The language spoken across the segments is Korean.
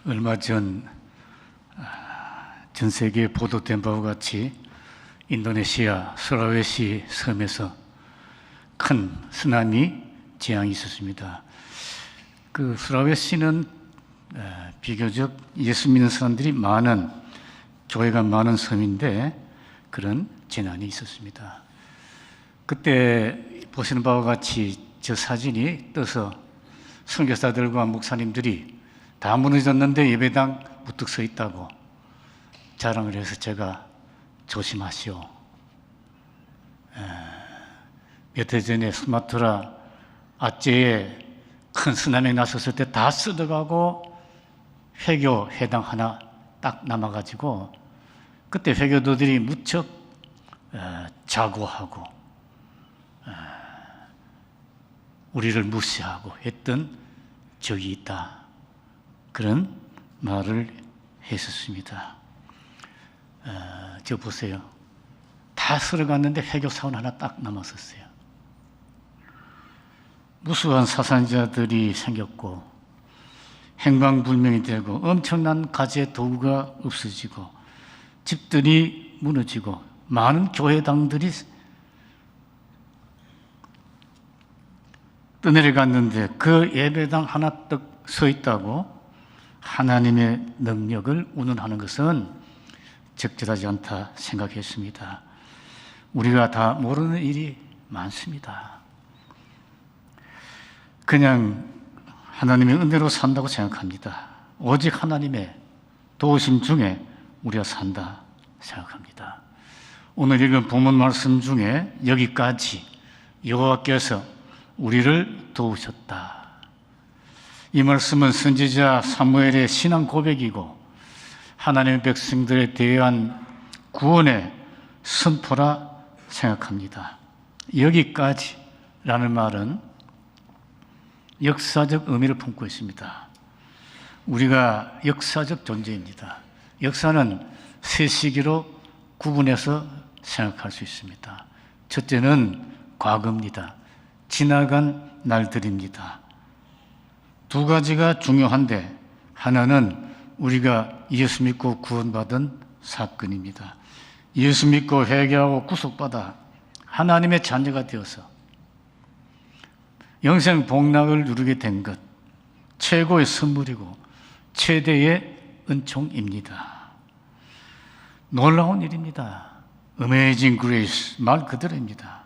얼마 전 세계에 보도된 바와 같이 인도네시아 술라웨시 섬에서 큰 쓰나미 재앙이 있었습니다. 그 술라웨시는 비교적 예수 믿는 사람들이 많은, 교회가 많은 섬인데 그런 재난이 있었습니다. 그때 보시는 바와 같이 저 사진이 떠서 선교사들과 목사님들이 다 무너졌는데 예배당 우뚝 서 있다고 자랑을 해서 제가 조심하시오. 몇 해 전에 수마트라 아째에 큰 쓰나미 났었을 때 다 쓰러가고 회교 회당 하나 딱 남아가지고 그때 회교도들이 무척 자고하고 우리를 무시하고 했던 적이 있다. 그런 말을 했었습니다. 저 보세요. 다 쓸어갔는데 회교사원 하나 딱 남았었어요. 무수한 사상자들이 생겼고 행방불명이 되고 엄청난 가재 도구가 없어지고 집들이 무너지고 많은 교회당들이 떠내려갔는데 그 예배당 하나 떡 서 있다고 하나님의 능력을 운운하는 것은 적절하지 않다 생각했습니다. 우리가 다 모르는 일이 많습니다. 그냥 하나님의 은혜로 산다고 생각합니다. 오직 하나님의 도우심 중에 우리가 산다 생각합니다. 오늘 읽은 본문 말씀 중에 여기까지 여호와께서 우리를 도우셨다. 이 말씀은 선지자 사무엘의 신앙 고백이고 하나님의 백성들에 대한 구원의 선포라 생각합니다. 여기까지라는 말은 역사적 의미를 품고 있습니다. 우리가 역사적 존재입니다. 역사는 세 시기로 구분해서 생각할 수 있습니다. 첫째는 과거입니다. 지나간 날들입니다. 두 가지가 중요한데 하나는 우리가 예수 믿고 구원받은 사건입니다. 예수 믿고 회개하고 구속받아 하나님의 자녀가 되어서 영생 복락을 누리게 된 것, 최고의 선물이고 최대의 은총입니다. 놀라운 일입니다. Amazing Grace, 말 그대로입니다.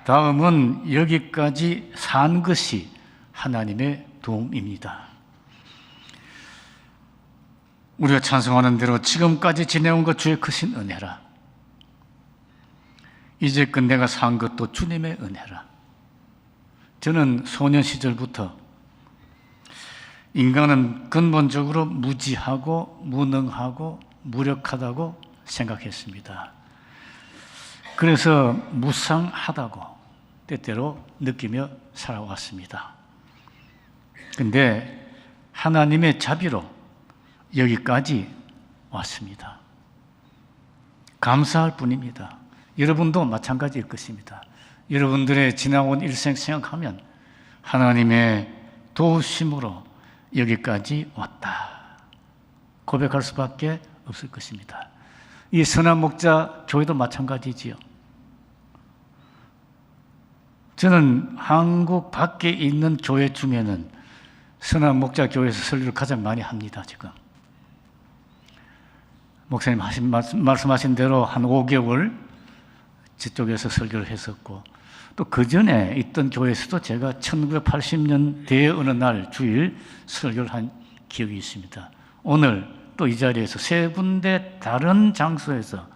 다음은 여기까지 산 것이 하나님의 도움입니다. 우리가 찬송하는 대로 지금까지 지내온 것 주의 크신 은혜라. 이제껏 내가 산 것도 주님의 은혜라. 저는 소년 시절부터 인간은 근본적으로 무지하고 무능하고 무력하다고 생각했습니다. 그래서 무상하다고 때때로 느끼며 살아왔습니다. 근데 하나님의 자비로 여기까지 왔습니다. 감사할 뿐입니다. 여러분도 마찬가지일 것입니다. 여러분들의 지나온 일생 생각하면 하나님의 도우심으로 여기까지 왔다 고백할 수밖에 없을 것입니다. 이 선한 목자 교회도 마찬가지지요. 저는 한국 밖에 있는 교회 중에는 선한 목자 교회에서 설교를 가장 많이 합니다. 지금 목사님 말씀하신 대로 한 5개월 저쪽에서 설교를 했었고 또 그 전에 있던 교회에서도 제가 1980년대의 어느 날 주일 설교를 한 기억이 있습니다. 오늘 또 이 자리에서 세 군데 다른 장소에서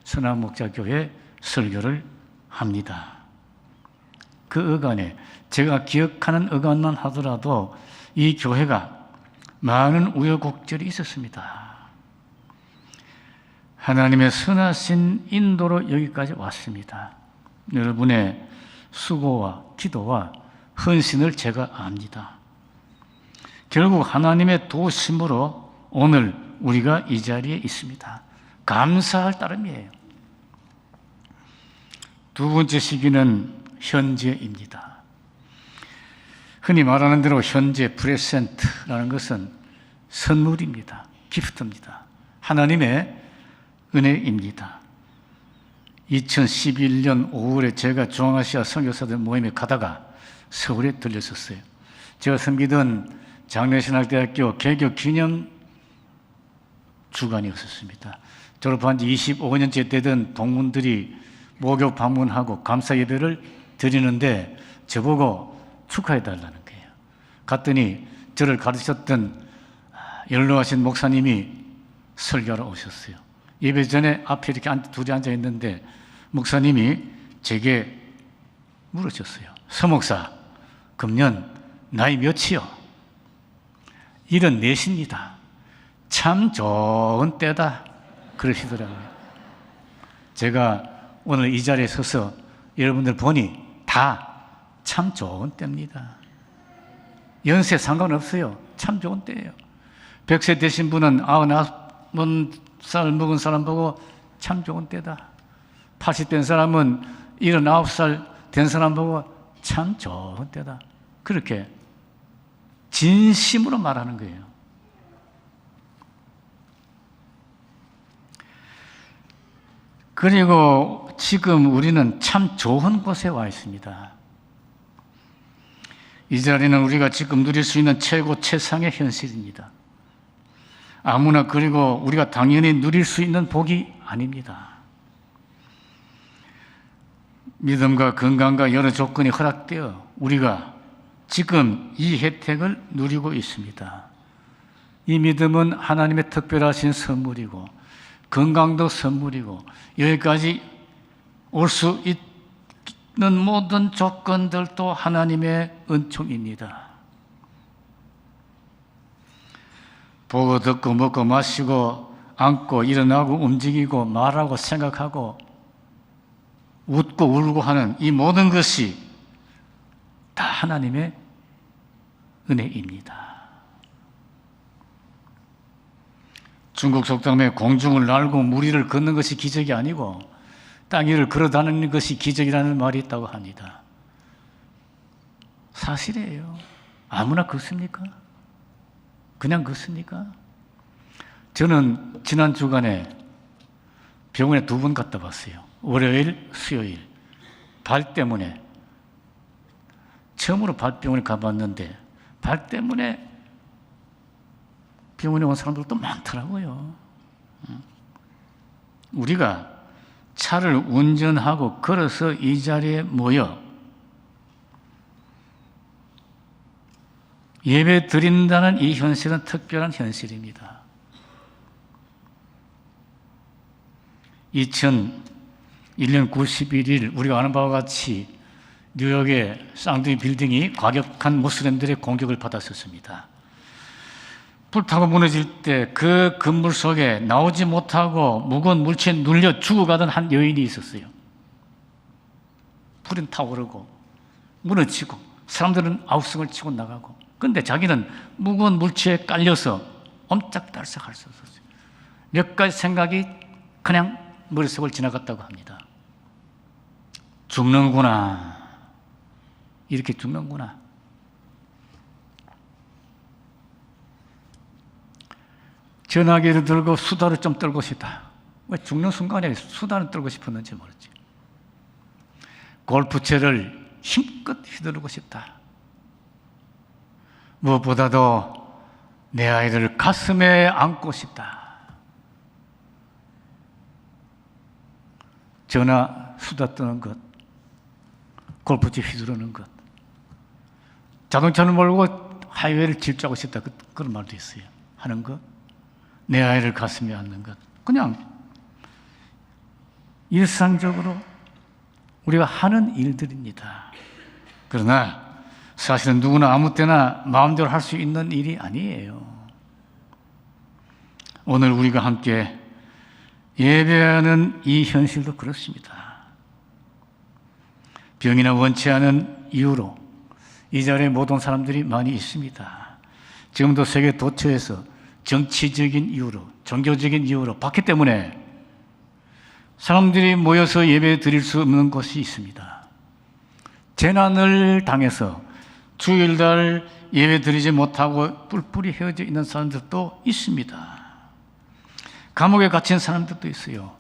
선한 목자 교회 설교를 합니다. 그 어간에 제가 기억하는 어간만 하더라도 이 교회가 많은 우여곡절이 있었습니다. 하나님의 선하신 인도로 여기까지 왔습니다. 여러분의 수고와 기도와 헌신을 제가 압니다. 결국 하나님의 도우심으로 오늘 우리가 이 자리에 있습니다. 감사할 따름이에요. 두 번째 시기는 현재입니다. 흔히 말하는 대로 현재 프레젠트라는 것은 선물입니다. 기프트입니다. 하나님의 은혜입니다. 2011년 5월에 제가 중앙아시아 선교사들 모임에 가다가 서울에 들렸었어요. 제가 섬기던 장례신학대학교 개교 기념 주간이었습니다. 졸업한 지 25년째 되던 동문들이 목욕 방문하고 감사 예배를 드리는데 저보고 축하해달라는 거예요. 갔더니 저를 가르쳤던 연로하신 목사님이 설교하러 오셨어요. 예배 전에 앞에 이렇게 둘이 앉아 있는데 목사님이 제게 물으셨어요. 서목사, 금년 나이 몇이요? 74입니다. 참 좋은 때다. 그러시더라고요. 제가 오늘 이 자리에 서서 여러분들 보니 다 참 좋은 때입니다. 연세 상관없어요. 참 좋은 때예요. 100세 되신 분은 99살 먹은 사람 보고 참 좋은 때다. 80 된 사람은 79살 된 사람 보고 참 좋은 때다. 그렇게 진심으로 말하는 거예요. 그리고 지금 우리는 참 좋은 곳에 와 있습니다. 이 자리는 우리가 지금 누릴 수 있는 최고 최상의 현실입니다. 아무나 그리고 우리가 당연히 누릴 수 있는 복이 아닙니다. 믿음과 건강과 여러 조건이 허락되어 우리가 지금 이 혜택을 누리고 있습니다. 이 믿음은 하나님의 특별하신 선물이고 건강도 선물이고 여기까지 올 수 있는 모든 조건들도 하나님의 은총입니다. 보고 듣고 먹고 마시고 앉고 일어나고 움직이고 말하고 생각하고 웃고 울고 하는 이 모든 것이 다 하나님의 은혜입니다. 중국 속담에 공중을 날고 물 위를 걷는 것이 기적이 아니고 땅 위를 걸어다니는 것이 기적이라는 말이 있다고 합니다. 사실이에요. 아무나 걷습니까? 그냥 걷습니까? 저는 지난 주간에 병원에 2번 갔다 왔어요. 월요일, 수요일. 발 때문에. 처음으로 발병원에 가봤는데 발 때문에 병원에 온 사람들도 많더라고요. 우리가 차를 운전하고 걸어서 이 자리에 모여 예배 드린다는 이 현실은 특별한 현실입니다. 2001년 9월 11일 우리가 아는 바와 같이 뉴욕의 쌍둥이 빌딩이 과격한 모슬렘들의 공격을 받았었습니다. 불타고 무너질 때 그 건물 속에 나오지 못하고 무거운 물체에 눌려 죽어가던 한 여인이 있었어요. 불은 타오르고 무너지고 사람들은 아우성을 치고 나가고 그런데 자기는 무거운 물체에 깔려서 옴짝달싹할 수 없었어요. 몇 가지 생각이 그냥 머릿속을 지나갔다고 합니다. 죽는구나. 이렇게 죽는구나. 전화기를 들고 수다를 좀 떨고 싶다. 왜 죽는 순간에 수다를 떨고 싶었는지 모르지. 골프채를 힘껏 휘두르고 싶다. 무엇보다도 내 아이를 가슴에 안고 싶다. 전화, 수다 떠는 것, 골프채 휘두르는 것, 자동차를 몰고 하이웨이를 질주하고 싶다. 그런 말도 있어요. 하는 것. 내 아이를 가슴에 안는 것. 그냥 일상적으로 우리가 하는 일들입니다. 그러나 사실은 누구나 아무 때나 마음대로 할 수 있는 일이 아니에요. 오늘 우리가 함께 예배하는 이 현실도 그렇습니다. 병이나 원치 않은 이유로 이 자리에 못 온 사람들이 많이 있습니다. 지금도 세계 도처에서 정치적인 이유로, 종교적인 이유로, 박해 때문에 사람들이 모여서 예배 드릴 수 없는 곳이 있습니다. 재난을 당해서 주일날 예배 드리지 못하고 뿔뿔이 헤어져 있는 사람들도 있습니다. 감옥에 갇힌 사람들도 있어요.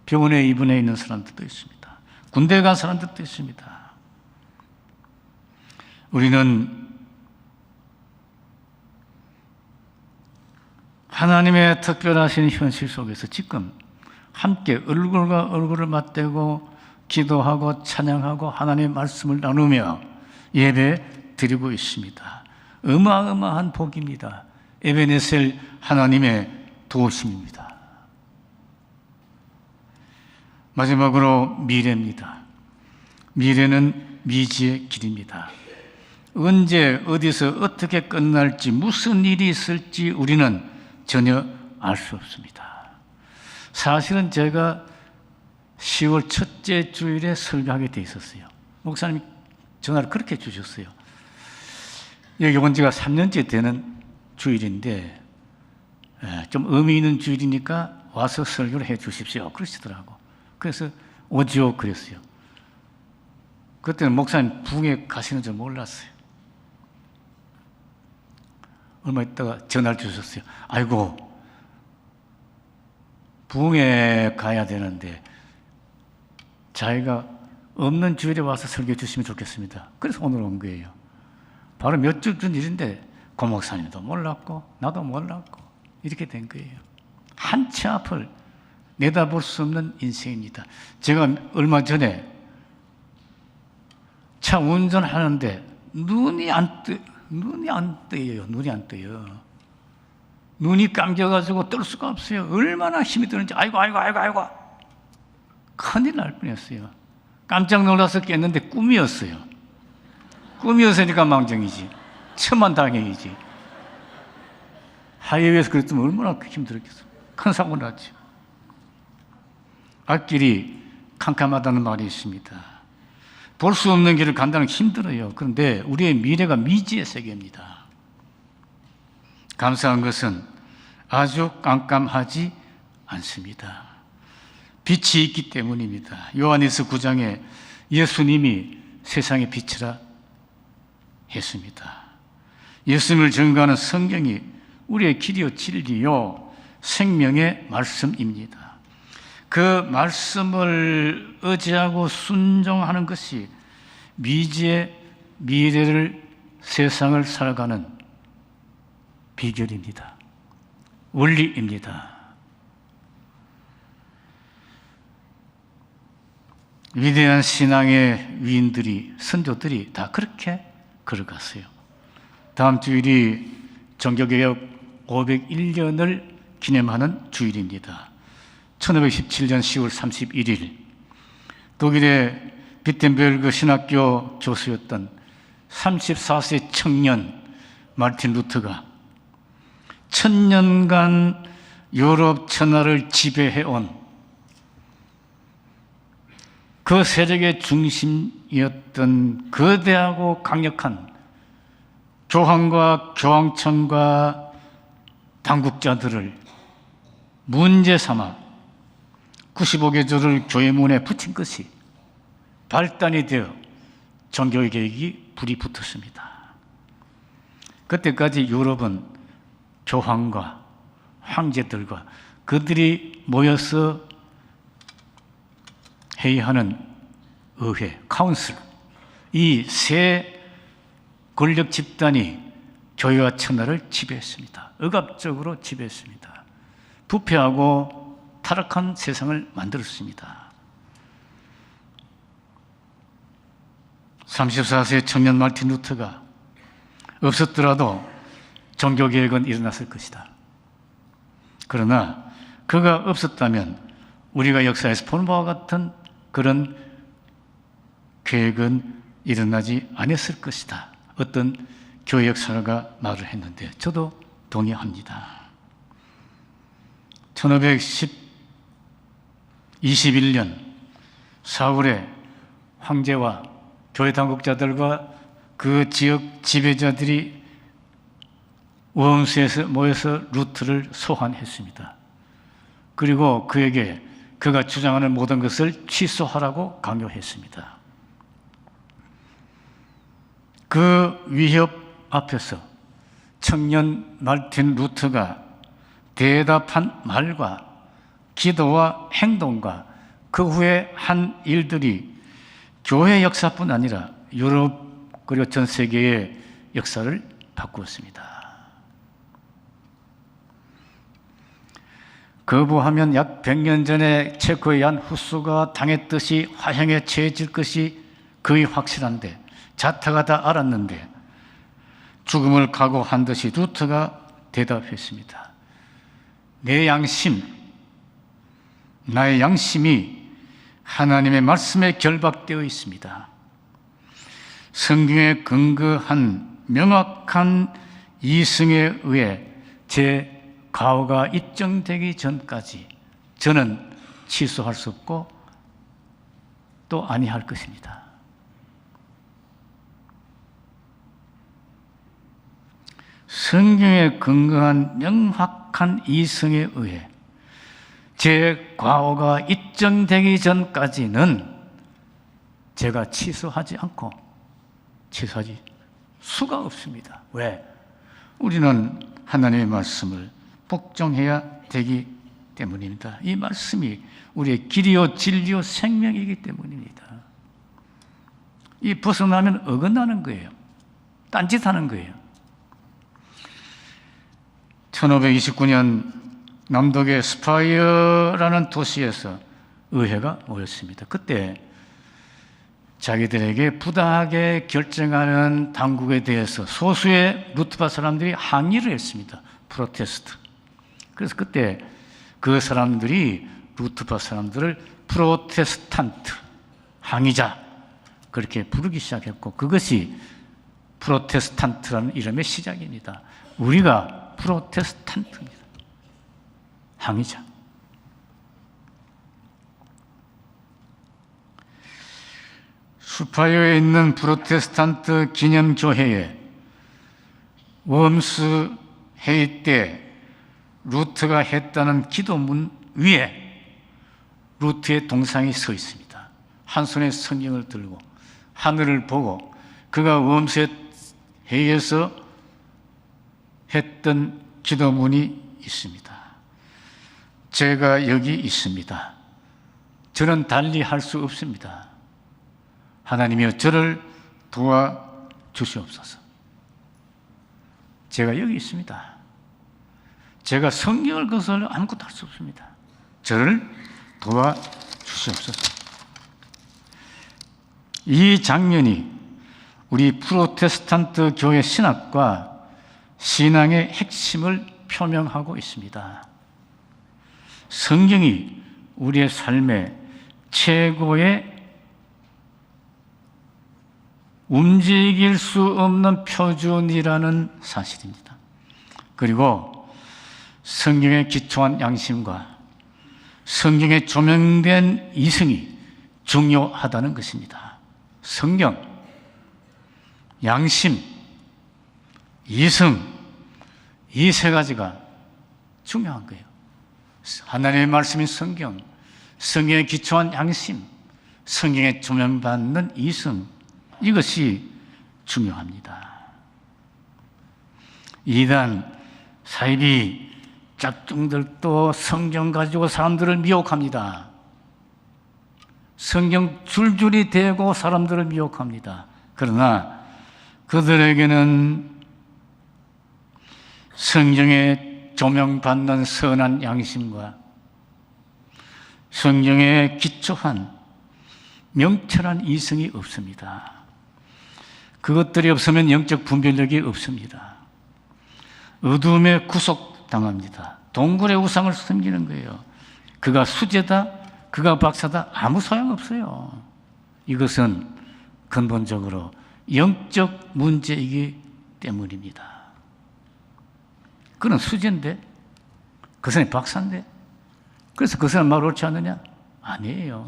병원에 입원해 있는 사람들도 있습니다. 군대에 간 사람들도 있습니다. 우리는 하나님의 특별하신 현실 속에서 지금 함께 얼굴과 얼굴을 맞대고 기도하고 찬양하고 하나님의 말씀을 나누며 예배 드리고 있습니다. 어마어마한 복입니다. 에베네셀 하나님의 도우심입니다. 마지막으로 미래입니다. 미래는 미지의 길입니다. 언제 어디서 어떻게 끝날지 무슨 일이 있을지 우리는 전혀 알 수 없습니다. 사실은 제가 10월 첫째 주일에 설교하게 돼 있었어요. 목사님 전화를 그렇게 주셨어요. 여기 온 지가 3년째 되는 주일인데 좀 의미 있는 주일이니까 와서 설교를 해 주십시오 그러시더라고. 그래서 오지요 그랬어요. 그때는 목사님 부흥에 가시는 줄 몰랐어요. 얼마 있다가 전화를 주셨어요. 아이고 부흥에 가야 되는데 자기가 없는 주일에 와서 설교해 주시면 좋겠습니다. 그래서 오늘 온 거예요. 바로 몇 주 전 일인데 고 목사님도 몰랐고 나도 몰랐고 이렇게 된 거예요. 한치 앞을 내다볼 수 없는 인생입니다. 제가 얼마 전에 차 운전하는데 눈이 안 떠요. 눈이 감겨가지고 뜰 수가 없어요. 얼마나 힘이 드는지 아이고 큰일 날 뻔했어요. 깜짝 놀라서 깼는데 꿈이었어요. 꿈이었으니까 망정이지. 천만다행이지. 하이웨이에서 그랬으면 얼마나 힘들었겠어요. 큰 사고 났죠. 앞길이 캄캄하다는 말이 있습니다. 볼 수 없는 길을 간다는 게 힘들어요. 그런데 우리의 미래가 미지의 세계입니다. 감사한 것은 아주 깜깜하지 않습니다. 빛이 있기 때문입니다. 요한일서 9장에 예수님이 세상의 빛이라 했습니다. 예수님을 증거하는 성경이 우리의 길이요 진리요 생명의 말씀입니다. 그 말씀을 의지하고 순종하는 것이 미지의 미래를 세상을 살아가는 비결입니다. 원리입니다. 위대한 신앙의 위인들이 선조들이 다 그렇게 걸어갔어요. 다음 주일이 정교개혁 501년을 기념하는 주일입니다. 1517년 10월 31일 독일의 비텐베르그 신학교 교수였던 34세 청년 마르틴 루터가 1000년간 유럽 천하를 지배해온 그 세력의 중심이었던 거대하고 강력한 교황과 교황청과 당국자들을 문제 삼아 95개조를 교회 문에 붙인 것이 발단이 되어 종교의 개혁이 불이 붙었습니다. 그때까지 유럽은 교황과 황제들과 그들이 모여서 회의하는 의회, 카운슬, 이 세 권력 집단이 교회와 천하를 지배했습니다. 억압적으로 지배했습니다. 부패하고 타락한 세상을 만들었습니다. 34세 청년 마르틴 루터가 없었더라도 종교개혁은 일어났을 것이다. 그러나 그가 없었다면 우리가 역사에서 본 바와 같은 그런 계획은 일어나지 않았을 것이다. 어떤 교회 역사가 말을 했는데 저도 동의합니다. 1521년 4월에 황제와 교회 당국자들과 그 지역 지배자들이 워험스에서 모여서 루트를 소환했습니다. 그리고 그에게 그가 주장하는 모든 것을 취소하라고 강요했습니다. 그 위협 앞에서 청년 말틴 루터가 대답한 말과 기도와 행동과 그 후에 한 일들이 교회 역사뿐 아니라 유럽 그리고 전 세계의 역사를 바꾸었습니다. 거부하면 약 100년 전에 체코의 얀 후스가 당했듯이 화형에 처해질 것이 거의 확실한데, 자타가 다 알았는데 죽음을 각오한 듯이 루터가 대답했습니다. 내 양심, 나의 양심이 하나님의 말씀에 결박되어 있습니다. 성경에 근거한 명확한 이승에 의해 제 과오가 입증되기 전까지 저는 취소할 수 없고 또 아니할 것입니다. 성경에 근거한 명확한 이승에 의해 제 과오가 입증되기 전까지는 제가 취소하지 수가 없습니다. 왜? 우리는 하나님의 말씀을 복종해야 되기 때문입니다. 이 말씀이 우리의 길이요 진리요 생명이기 때문입니다. 이 벗어나면 어긋나는 거예요. 딴짓하는 거예요. 1529년 남독의 스파이어라는 도시에서 의회가 모였습니다. 그때 자기들에게 부당하게 결정하는 당국에 대해서 소수의 루트파 사람들이 항의를 했습니다. 프로테스트. 그래서 그때 그 사람들이 루트파 사람들을 프로테스탄트, 항의자 그렇게 부르기 시작했고, 그것이 프로테스탄트라는 이름의 시작입니다. 우리가 프로테스탄트입니다. 항의자. 수파이어에 있는 프로테스탄트 기념교회에 웜스 회의 때 루트가 했다는 기도문 위에 루트의 동상이 서 있습니다. 한 손에 성경을 들고 하늘을 보고 그가 웜스 회의에서 했던 기도문이 있습니다. 제가 여기 있습니다. 저는 달리 할 수 없습니다. 하나님이여 저를 도와주시옵소서. 제가 여기 있습니다. 제가 성경을 거슬러 아무것도 할 수 없습니다. 저를 도와주시옵소서. 이 장면이 우리 프로테스탄트 교회 신학과 신앙의 핵심을 표명하고 있습니다. 성경이 우리의 삶의 최고의 움직일 수 없는 표준이라는 사실입니다. 그리고 성경에 기초한 양심과 성경에 조명된 이성이 중요하다는 것입니다. 성경, 양심, 이성, 이 세 가지가 중요한 거예요. 하나님의 말씀인 성경, 성경에 기초한 양심, 성경에 조명받는 이성, 이것이 중요합니다. 이단 사이비 짝퉁들도 성경 가지고 사람들을 미혹합니다. 성경 줄줄이 대고 사람들을 미혹합니다. 그러나 그들에게는 성경에 조명받는 선한 양심과 성경에 기초한 명철한 이성이 없습니다. 그것들이 없으면 영적 분별력이 없습니다. 어둠에 구속당합니다. 동굴의 우상을 섬기는 거예요. 그가 수제다, 그가 박사다, 아무 소용없어요. 이것은 근본적으로 영적 문제이기 때문입니다. 그는 수제인데, 그 사람이 박사인데, 그래서 그 사람 말 옳지 않느냐? 아니에요.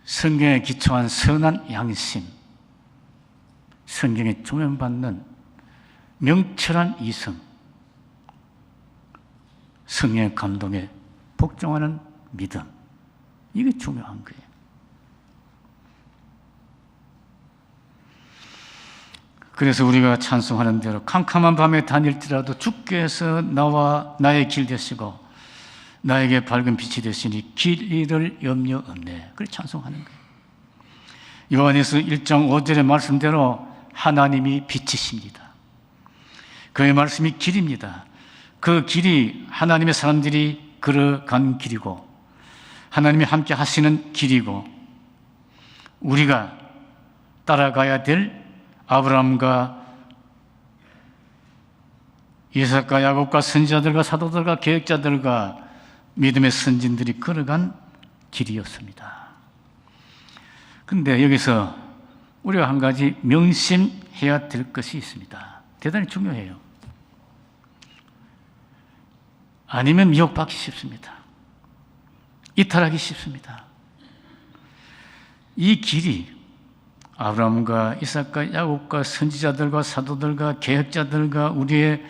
성경에 기초한 선한 양심, 성경에 조명받는 명철한 이성, 성령의 감동에 복종하는 믿음, 이게 중요한 거예요. 그래서 우리가 찬송하는 대로 캄캄한 밤에 다닐지라도 주께서 나와 나의 길 되시고 나에게 밝은 빛이 되시니 길 잃을 염려 없네. 그걸 찬송하는 거예요. 요한에서 1장 5절의 말씀대로 하나님이 빛이십니다. 그의 말씀이 길입니다. 그 길이 하나님의 사람들이 걸어간 길이고 하나님이 함께 하시는 길이고 우리가 따라가야 될 아브라함과 이삭과 야곱과 선지자들과 사도들과 계획자들과 믿음의 선진들이 걸어간 길이었습니다. 그런데 여기서 우리가 한 가지 명심해야 될 것이 있습니다. 대단히 중요해요. 아니면 미혹받기 쉽습니다. 이탈하기 쉽습니다. 이 길이 아브라함과 이삭과 야곱과 선지자들과 사도들과 계획자들과 우리의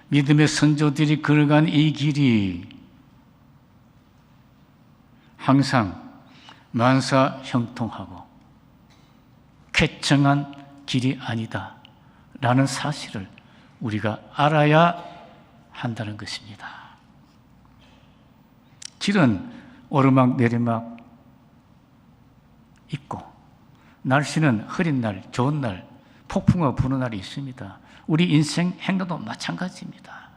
믿음의 선조들이 걸어간 이 길이 항상 만사 형통하고 쾌청한 길이 아니다 라는 사실을 우리가 알아야 한다는 것입니다. 길은 오르막 내리막 있고 날씨는 흐린 날, 좋은 날, 폭풍과 부는 날이 있습니다. 우리 인생 행동도 마찬가지입니다.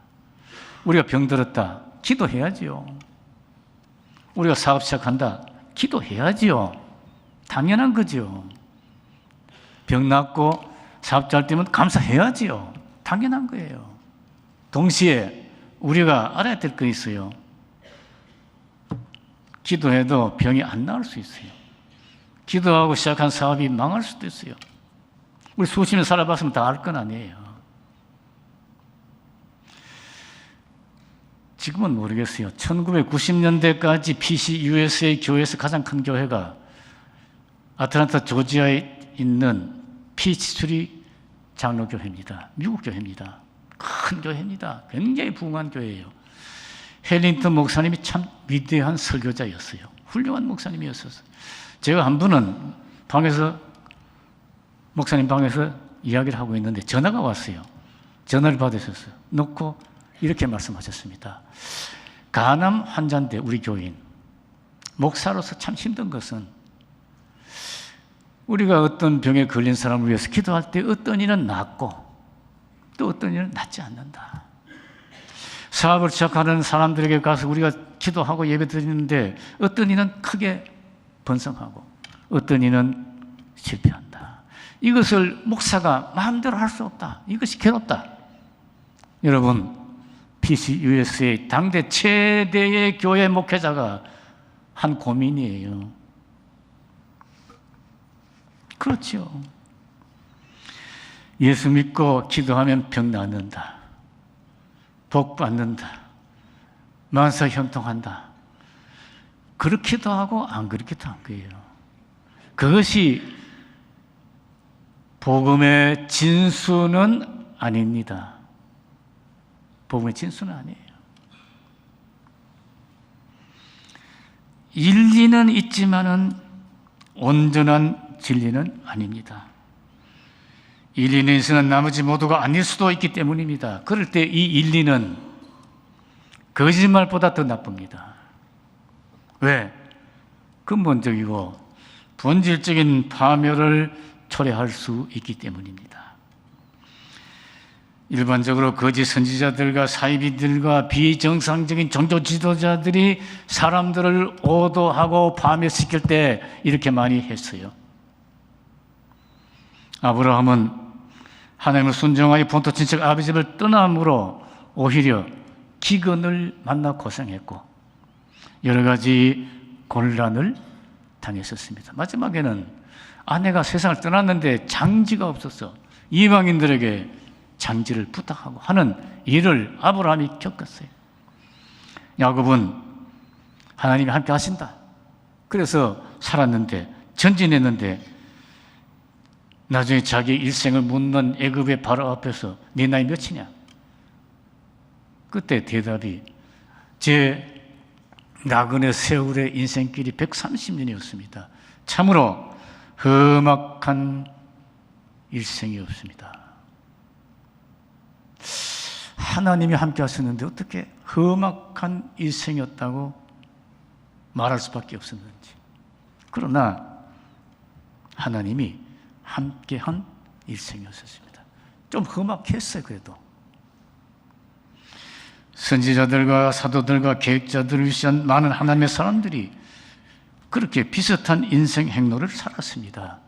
우리가 병들었다, 기도해야지요. 우리가 사업 시작한다, 기도해야지요. 당연한 거죠. 병 낫고 사업 잘 되면 감사해야지요. 당연한 거예요. 동시에 우리가 알아야 될 거 있어요. 기도해도 병이 안 나을 수 있어요. 기도하고 시작한 사업이 망할 수도 있어요. 우리 수십 년 살아봤으면 다 알 건 아니에요. 지금은 모르겠어요. 1990년대까지 PCUSA 교회에서 가장 큰 교회가 아틀란타 조지아에 있는 피치트리 장로교회입니다. 미국 교회입니다. 큰 교회입니다. 굉장히 부흥한 교회예요. 헬링턴 목사님이 참 위대한 설교자였어요. 훌륭한 목사님이었어요. 제가 한 번은 목사님 방에서 이야기를 하고 있는데 전화가 왔어요. 전화를 받으셨어요. 놓고 이렇게 말씀하셨습니다. 간암 환자인데 우리 교인 목사로서 참 힘든 것은 우리가 어떤 병에 걸린 사람을 위해서 기도할 때 어떤 이는 낫고 또 어떤 이는 낫지 않는다. 사업을 시작하는 사람들에게 가서 우리가 기도하고 예배드리는데 어떤 이는 크게 번성하고 어떤 이는 실패한다. 이것을 목사가 마음대로 할 수 없다. 이것이 괴롭다. 여러분, PCUSA 당대 최대의 교회 목회자가 한 고민이에요. 그렇죠. 예수 믿고 기도하면 병 낫는다. 복 받는다. 만사 형통한다. 그렇기도 하고 안 그렇기도 한 거예요. 그것이 복음의 진수는 아닙니다. 복음의 진수는 아니에요. 일리는 있지만은 온전한 진리는 아닙니다. 일리는 있으나 나머지 모두가 아닐 수도 있기 때문입니다. 그럴 때 이 일리는 거짓말보다 더 나쁩니다. 왜? 근본적이고 본질적인 파멸을 초래할 수 있기 때문입니다. 일반적으로 거짓 선지자들과 사이비들과 비정상적인 종교 지도자들이 사람들을 오도하고 파멸시킬 때 이렇게 많이 했어요. 아브라함은 하나님을 순종하여 본토 친척 아비 집을 떠남으로 오히려 기근을 만나 고생했고 여러 가지 곤란을 당했었습니다. 마지막에는 아내가 세상을 떠났는데 장지가 없어서 이방인들에게 장지를 부탁하고 하는 일을 아브라함이 겪었어요. 야곱은 하나님이 함께 하신다. 그래서 살았는데 전진했는데 나중에 자기 일생을 묻는 애굽의 바로 앞에서 네 나이 몇이냐? 그때 대답이 제 나그네 세월의 인생길이 130년이었습니다. 참으로 험악한 일생이었습니다. 하나님이 함께 하셨는데 어떻게 험악한 일생이었다고 말할 수밖에 없었는지. 그러나 하나님이 함께한 일생이었습니다. 좀 험악했어요. 그래도 선지자들과 사도들과 계획자들을 위한 많은 하나님의 사람들이 그렇게 비슷한 인생 행로를 살았습니다.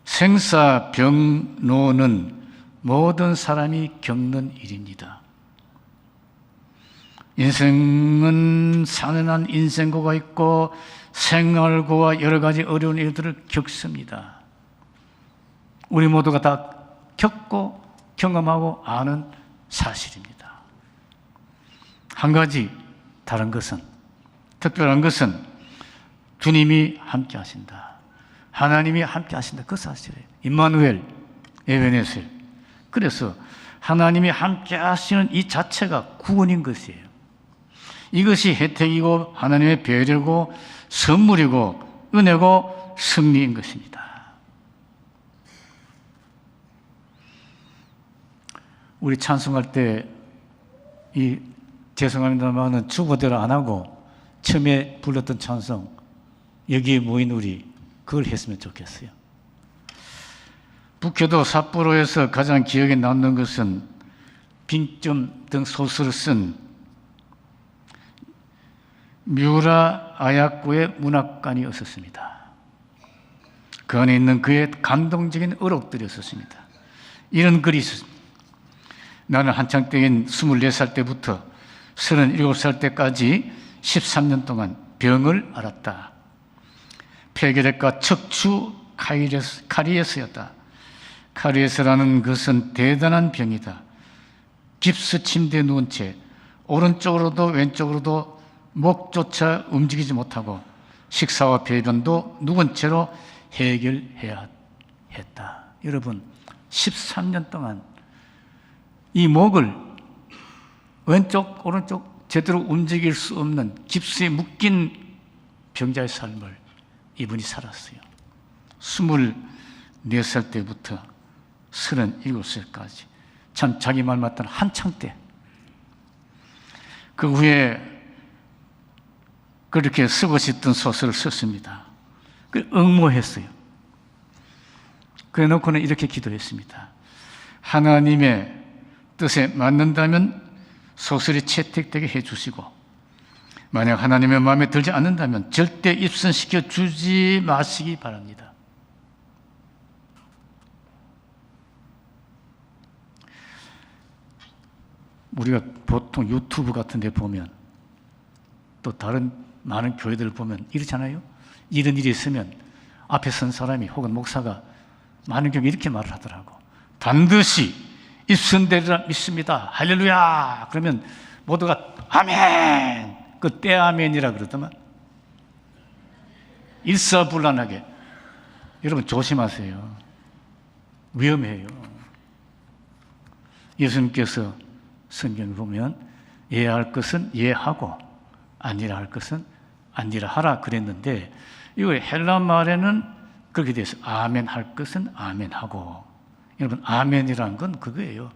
생사병로는 모든 사람이 겪는 일입니다. 인생은 산연한 인생고가 있고 생활고와 여러 가지 어려운 일들을 겪습니다. 우리 모두가 다 겪고 경험하고 아는 사실입니다. 한 가지 다른 것은, 특별한 것은 주님이 함께 하신다. 하나님이 함께 하신다. 그 사실이에요. 임마누엘, 에베네셀. 그래서 하나님이 함께 하시는 이 자체가 구원인 것이에요. 이것이 혜택이고 하나님의 배려고 선물이고 은혜고 승리인 것입니다. 우리 찬송할 때 이 죄송합니다만은 주보대로 안 하고 처음에 불렀던 찬송, 여기에 모인 우리, 그걸 했으면 좋겠어요. 북교도 삿포로에서 가장 기억에 남는 것은 빙점 등 소설을 쓴 뮤라 아야코의 문학관이었습니다. 그 안에 있는 그의 감동적인 어록들이었습니다. 이런 글이 있었습니다. 나는 한창 때인 24살 때부터 37살 때까지 13년 동안 병을 앓았다. 폐결핵과 척추 카리에스였다. 카리에스라는 것은 대단한 병이다. 깁스 침대에 누운 채 오른쪽으로도 왼쪽으로도 목조차 움직이지 못하고 식사와 배변도 누운 채로 해결해야 했다. 여러분, 13년 동안 이 목을 왼쪽 오른쪽 제대로 움직일 수 없는 깁스에 묶인 병자의 삶을 이분이 살았어요. 24살 때부터 37살까지. 참 자기 말 맞다는 한창 때. 그 후에 그렇게 쓰고 싶던 소설을 썼습니다. 그 응모했어요. 그래 놓고는 이렇게 기도했습니다. 하나님의 뜻에 맞는다면 소설이 채택되게 해주시고, 만약 하나님의 마음에 들지 않는다면 절대 입선시켜 주지 마시기 바랍니다. 우리가 보통 유튜브 같은 데 보면, 또 다른 많은 교회들을 보면 이렇잖아요. 이런 일이 있으면 앞에 선 사람이 혹은 목사가 많은 경우 이렇게 말을 하더라고. 반드시 입선되리라 믿습니다. 할렐루야. 그러면 모두가 아멘. 그 때 아멘이라 그러더만. 일사불란하게. 여러분 조심하세요. 위험해요. 예수님께서 성경을 보면 예할 것은 예하고 아니라 할 것은 아니라 하라 그랬는데, 이거 헬라 말에는 그렇게 되어 있어요. 아멘 할 것은 아멘하고. 여러분, 아멘이라는 건 그거예요.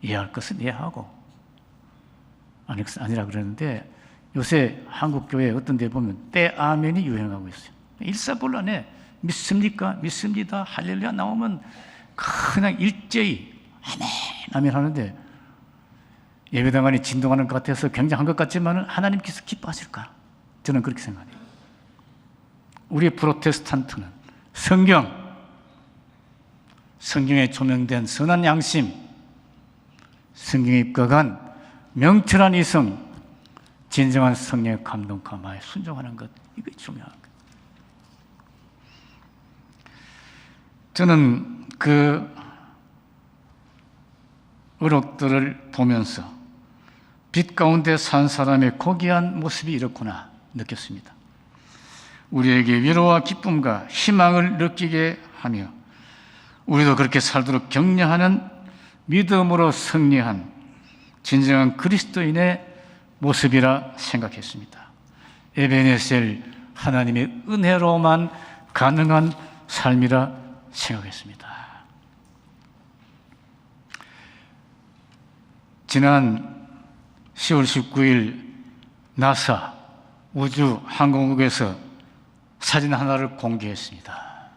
예할 것은 예하고 아닐 것은 아니라 그러는데, 요새 한국 교회 어떤 데 보면 때 아멘이 유행하고 있어요. 일사불란해. 믿습니까? 믿습니다. 할렐루야 나오면 그냥 일제히 아멘 아멘 하는데, 예배당안이 진동하는 것 같아서 굉장한 것 같지만 하나님께서 기뻐하실까? 저는 그렇게 생각해요. 우리 프로테스탄트는 성경에 조명된 선한 양심, 성경에 입각한 명철한 이성, 진정한 성령의 감동과 마에 순종하는 것, 이게 중요한 거예요. 저는 그 어록들을 보면서 빛 가운데 산 사람의 고귀한 모습이 이렇구나 느꼈습니다. 우리에게 위로와 기쁨과 희망을 느끼게 하며 우리도 그렇게 살도록 격려하는 믿음으로 승리한 진정한 그리스도인의 모습이라 생각했습니다. 에베네셀, 하나님의 은혜로만 가능한 삶이라 생각했습니다. 지난 10월 19일 나사 우주항공국에서 사진 하나를 공개했습니다.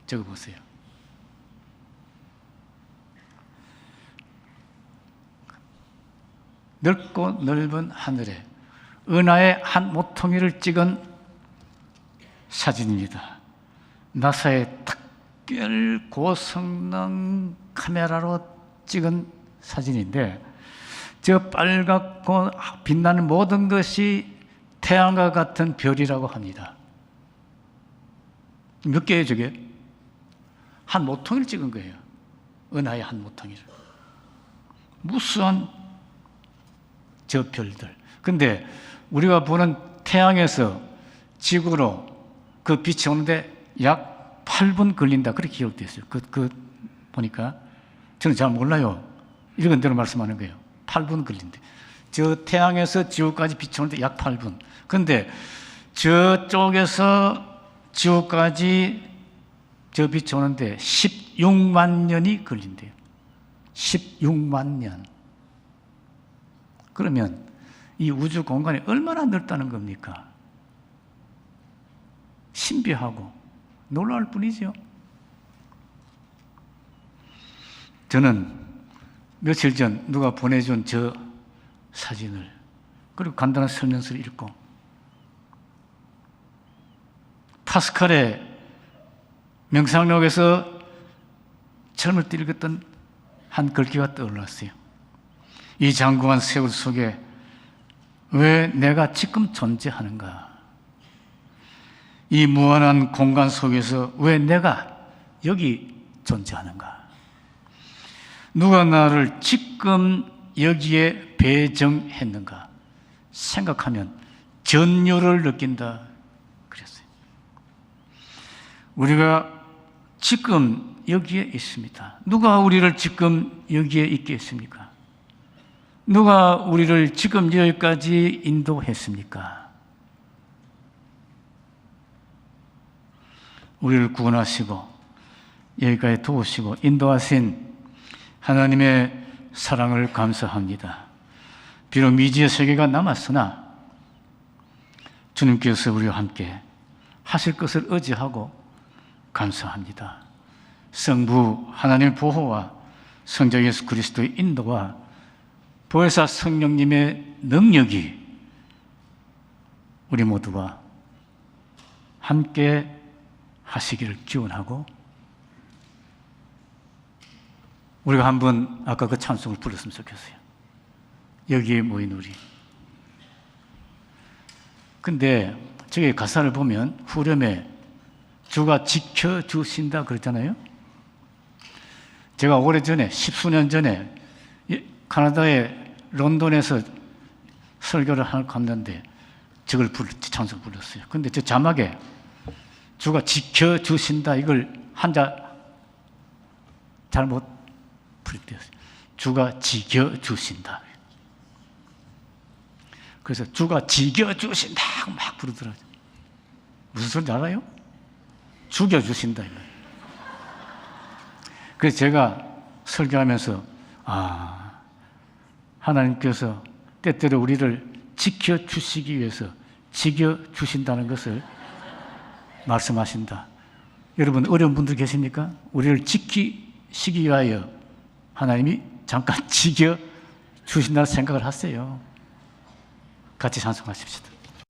저거 보세요. 넓고 넓은 하늘에 은하의 한 모퉁이를 찍은 사진입니다. 나사의 특별 고성능 카메라로 찍은 사진인데, 저 빨갛고 빛나는 모든 것이 태양과 같은 별이라고 합니다. 몇 개예요, 저게? 한 모퉁이를 찍은 거예요. 은하의 한 모퉁이를. 무수한 저 별들. 근데 우리가 보는 태양에서 지구로 그 빛이 오는데 약 8분 걸린다. 그렇게 기록되어 있어요. 보니까. 저는 잘 몰라요. 읽은 대로 말씀하는 거예요. 8분 걸린대. 저 태양에서 지구까지 빛이 오는데 약 8분. 근데 저쪽에서 지구까지 저 빛이 오는데 16만 년이 걸린대요. 16만 년. 그러면 이 우주 공간이 얼마나 넓다는 겁니까? 신비하고 놀라울 뿐이죠. 저는 며칠 전 누가 보내준 저 사진을, 그리고 간단한 설명서를 읽고 파스칼의 명상록에서 젊을 때 읽었던 한 글귀가 떠올랐어요. 이 장구한 세월 속에 왜 내가 지금 존재하는가? 이 무한한 공간 속에서 왜 내가 여기 존재하는가? 누가 나를 지금 여기에 배정했는가? 생각하면 전율을 느낀다 그랬어요. 우리가 지금 여기에 있습니다. 누가 우리를 지금 여기에 있게 했습니까? 누가 우리를 지금 여기까지 인도했습니까? 우리를 구원하시고 여기까지 도우시고 인도하신 하나님의 사랑을 감사합니다. 비록 미지의 세계가 남았으나 주님께서 우리와 함께 하실 것을 의지하고 감사합니다. 성부 하나님의 보호와 성자 예수 그리스도의 인도와 보혜사 성령님의 능력이 우리 모두와 함께 하시기를 기원하고, 우리가 한번 아까 그 찬송을 불렀으면 좋겠어요. 여기에 모인 우리. 근데 저기 가사를 보면 후렴에 주가 지켜주신다 그랬잖아요. 제가 오래전에 10수년 전에 카나다의 런던에서 설교를 하러 갔는데 저걸 찬송을 불렀어요. 근데 저 자막에 주가 지켜주신다 이걸 한자 잘못 풀이되었어요. 주가 지켜주신다. 그래서 주가 지켜주신다 하고 막 부르더라고요. 무슨 소리인지 알아요? 죽여주신다. 그래서 제가 설교하면서 하나님께서 때때로 우리를 지켜주시기 위해서 지켜주신다는 것을 말씀하신다. 여러분 어려운 분들 계십니까? 우리를 지키시기 위하여 하나님이 잠깐 지켜주신다는 생각을 하세요. 같이 찬송하십시다.